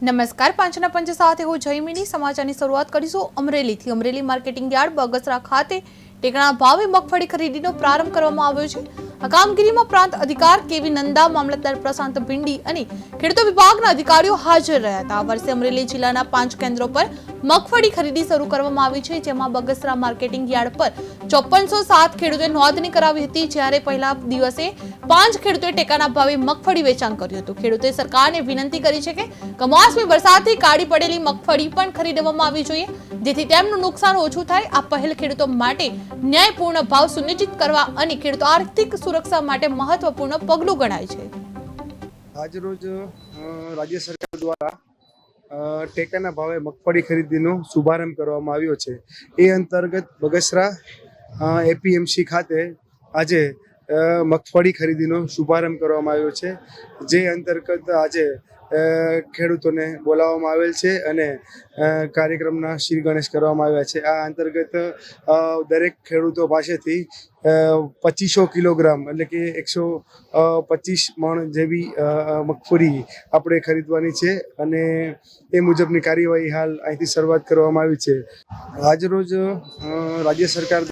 નમસ્કાર, પાંચના પંચ સાથે હું જયમિની. સમાચારની શરૂઆત કરીશું અમરેલીથી. અમરેલી માર્કેટિંગ યાર્ડ બગસરા ખાતે ટેકાના ભાવે મગફળી ખરીદીનો પ્રારંભ કરવામાં આવ્યો છે. આ કામગીરીમાં પ્રાંત અધિકાર કેવી નંદા, મામલતદાર પ્રશાંત ભીંડી અને ખેડૂત વિભાગના અધિકારીઓ હાજર રહ્યા હતા. આ વર્ષે અમરેલી જિલ્લાના 5 કેન્દ્રો પર મગફળી ખરીદી શરૂ કરવામાં આવી છે, જેમાં બગસરા માર્કેટિંગ યાર્ડ પર 5407 ખેડૂતોએ નોંધણી કરાવી હતી, જ્યારે પહેલા દિવસે 5 ખેડૂતોએ ટેકાના ભાવે મગફળી વેચાણ કર્યું હતું. ખેડૂતોએ સરકારને વિનંતી કરી છે કે કમોસમી વરસાદથી કાળી પડેલી મગફળી પણ ખરીદવામાં આવવી જોઈએ, જેથી તેમનું નુકસાન ઓછું થાય. આ પહેલ ખેડૂતો માટે ન્યાયપૂર્ણ ભાવ સુનિશ્ચિત કરવા અને ખેડૂતો આર્થિક સુરક્ષા માટે મહત્વપૂર્ણ પગલું ગણાય છે. આજરોજ રાજ્ય સરકાર દ્વારા ટેકાના ભાવે મગફળી ખરીદીનો શુભારંભ કરવામાં આવ્યો છે. એ અંતર્ગત બગસરા એપીએમસી ખાતે આજે મગફળી ખરીદીનો શુભારંભ કરવામાં આવ્યો છે, જે અંતર્ગત આજે ખેડૂતોને બોલાવવામાં આવેલ છે અને કાર્યક્રમના શ્રી ગણેશ કરવામાં આવ્યા છે. આ અંતર્ગત દરેક ખેડૂતો પાસેથી 2500 કિલોગ્રામ એટલે કે 125 મણ જેવી મગફળી આપણે ખરીદવાની છે અને એ મુજબની કાર્યવાહી હાલ અહીંથી શરૂઆત કરવામાં આવી છે. આજરોજ રાજ્ય સરકાર